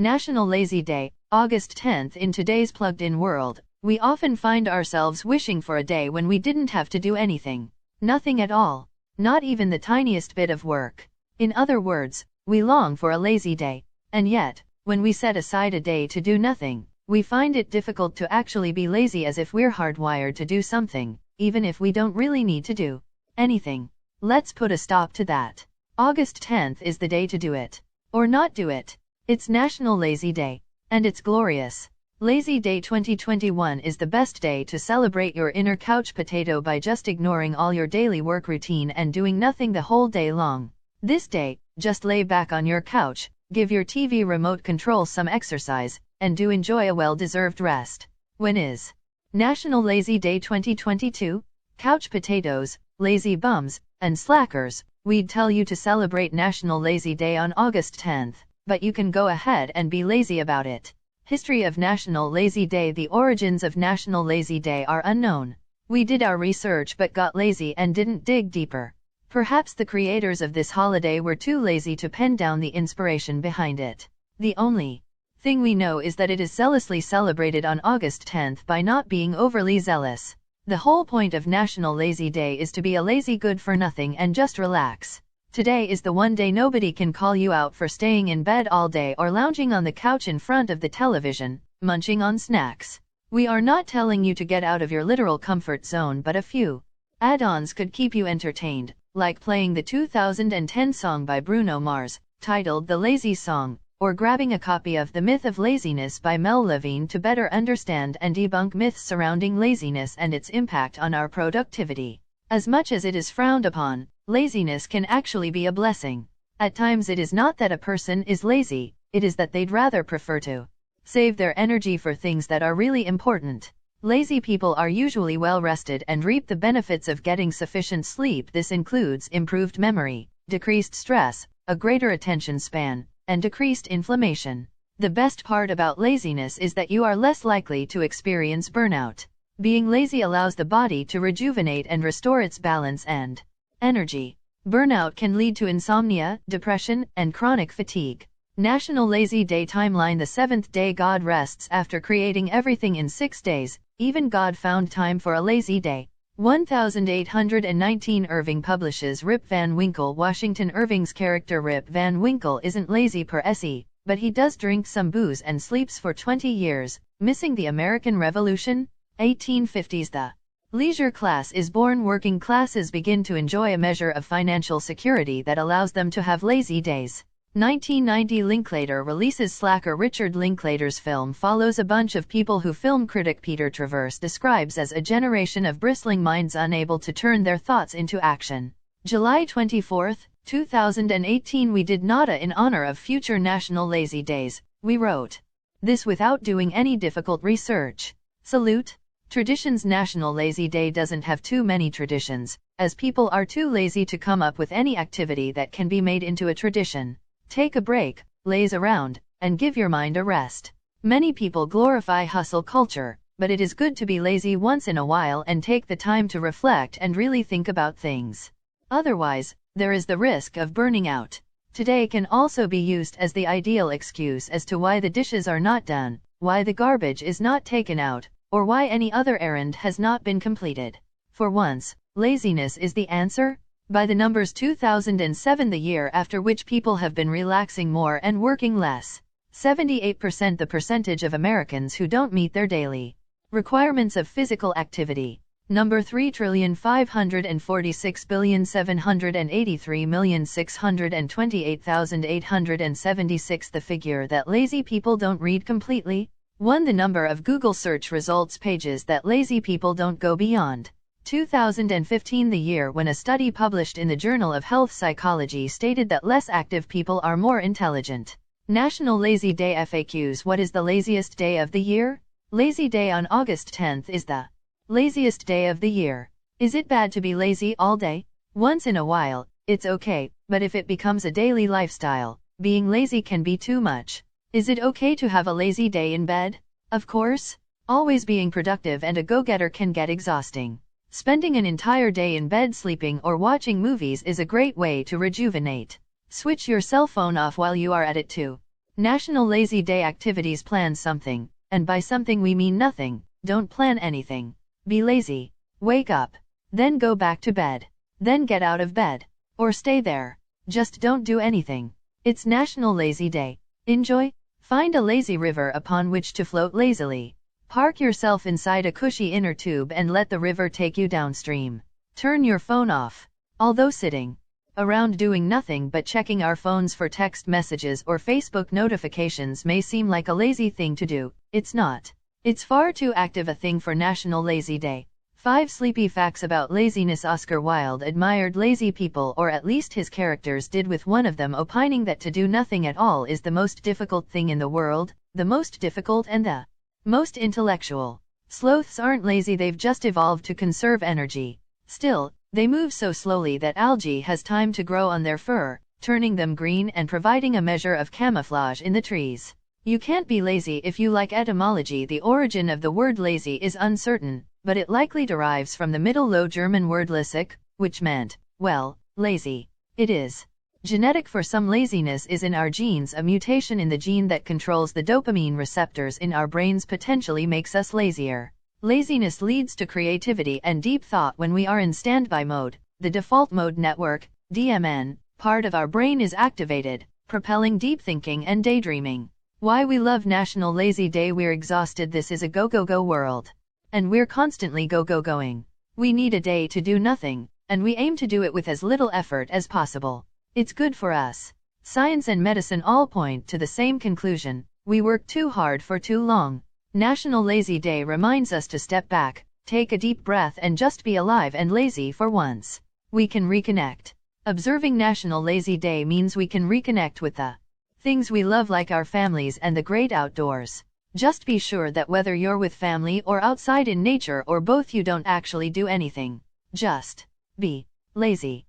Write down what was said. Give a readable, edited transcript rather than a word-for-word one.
National Lazy Day, August 10th. In today's plugged-in world, we often find ourselves wishing for a day when we didn't have to do anything. Nothing at all. Not even the tiniest bit of work. In other words, we long for a lazy day. And yet, when we set aside a day to do nothing, we find it difficult to actually be lazy, as if we're hardwired to do something, even if we don't really need to do anything. Let's put a stop to that. August 10th is the day to do it. Or not do it. It's National Lazy Day. And it's glorious. Lazy Day 2021 is the best day to celebrate your inner couch potato by just ignoring all your daily work routine and doing nothing the whole day long. This day, just lay back on your couch, give your TV remote control some exercise, and do enjoy a well-deserved rest. When is National Lazy Day 2022? Couch potatoes, lazy bums, and slackers, we'd tell you to celebrate National Lazy Day on August 10th, but you can go ahead and be lazy about it. History of National Lazy Day. The origins of National Lazy Day are unknown. We did our research but got lazy and didn't dig deeper. Perhaps the creators of this holiday were too lazy to pen down the inspiration behind it. The only thing we know is that it is zealously celebrated on August 10th by not being overly zealous. The whole point of National Lazy Day is to be a lazy good-for-nothing and just relax. Today is the one day nobody can call you out for staying in bed all day or lounging on the couch in front of the television, munching on snacks. We are not telling you to get out of your literal comfort zone, but a few add-ons could keep you entertained, like playing the 2010 song by Bruno Mars, titled The Lazy Song, or grabbing a copy of The Myth of Laziness by Mel Levine to better understand and debunk myths surrounding laziness and its impact on our productivity. As much as it is frowned upon, laziness can actually be a blessing. At times it is not that a person is lazy, it is that they'd rather prefer to save their energy for things that are really important. Lazy people are usually well rested and reap the benefits of getting sufficient sleep. This includes improved memory, decreased stress, a greater attention span, and decreased inflammation. The best part about laziness is that you are less likely to experience burnout. Being lazy allows the body to rejuvenate and restore its balance and energy. Burnout can lead to insomnia, depression, and chronic fatigue. National Lazy Day timeline. The seventh day. God rests after creating everything in 6 days. Even God found time for a lazy day. 1819. Irving publishes Rip Van Winkle. Washington. Irving's character Rip Van Winkle isn't lazy per se, but he does drink some booze and sleeps for 20 years, missing the American Revolution. 1850s. The leisure class is born. Working classes begin to enjoy a measure of financial security that allows them to have lazy days. 1990. Linklater releases Slacker. Richard Linklater's film follows a bunch of people who film critic Peter Travers describes as a generation of bristling minds unable to turn their thoughts into action. July 24, 2018. We did nada in honor of future National Lazy Days. We wrote this without doing any difficult research. Salute. Traditions. National Lazy Day doesn't have too many traditions, as people are too lazy to come up with any activity that can be made into a tradition. Take a break, laze around, and give your mind a rest. Many people glorify hustle culture, but it is good to be lazy once in a while and take the time to reflect and really think about things. Otherwise, there is the risk of burning out. Today can also be used as the ideal excuse as to why the dishes are not done, why the garbage is not taken out, or why any other errand has not been completed. For once, laziness is the answer? By the numbers, 2007, the year after which people have been relaxing more and working less. 78%. The percentage of Americans who don't meet their daily requirements of physical activity. Number 3,546,783,628,876. The figure that lazy people don't read completely. 1. The number of Google search results pages that lazy people don't go beyond. 2015, the year when a study published in the Journal of Health Psychology stated that less active people are more intelligent. National Lazy Day FAQs. What is the laziest day of the year? Lazy Day on August 10th is the laziest day of the year. Is it bad to be lazy all day? Once in a while, it's okay, but if it becomes a daily lifestyle, being lazy can be too much. Is it okay to have a lazy day in bed? Of course. Always being productive and a go-getter can get exhausting. Spending an entire day in bed sleeping or watching movies is a great way to rejuvenate. Switch your cell phone off while you are at it too. National Lazy Day activities. Plan something, and by something we mean nothing. Don't plan anything. Be lazy. Wake up. Then go back to bed. Then get out of bed. Or stay there. Just don't do anything. It's National Lazy Day. Enjoy. Find a lazy river upon which to float lazily. Park yourself inside a cushy inner tube and let the river take you downstream. Turn your phone off. Although sitting around doing nothing but checking our phones for text messages or Facebook notifications may seem like a lazy thing to do, it's not. It's far too active a thing for National Lazy Day. 5 sleepy facts about laziness. Oscar Wilde admired lazy people, or at least his characters did, with one of them opining that to do nothing at all is the most difficult thing in the world, the most difficult and the most intellectual. Sloths aren't lazy, they've just evolved to conserve energy. Still, they move so slowly that algae has time to grow on their fur, turning them green and providing a measure of camouflage in the trees. You can't be lazy if you like etymology. The origin of the word lazy is uncertain, but it likely derives from the Middle Low German word lassig, which meant, well, lazy. It is genetic, for some laziness is in our genes. A mutation in the gene that controls the dopamine receptors in our brains potentially makes us lazier. Laziness leads to creativity and deep thought when we are in standby mode. The default mode network, DMN, part of our brain is activated, propelling deep thinking and daydreaming. Why we love National Lazy Day. We're exhausted. This is a go-go-go world. And we're constantly go-go-going. We need a day to do nothing, and we aim to do it with as little effort as possible. It's good for us. Science and medicine all point to the same conclusion: we work too hard for too long. National Lazy Day reminds us to step back, take a deep breath and just be alive and lazy for once. We can reconnect. Observing National Lazy Day means we can reconnect with the things we love, like our families and the great outdoors. Just be sure that whether you're with family or outside in nature or both, you don't actually do anything. Just be lazy.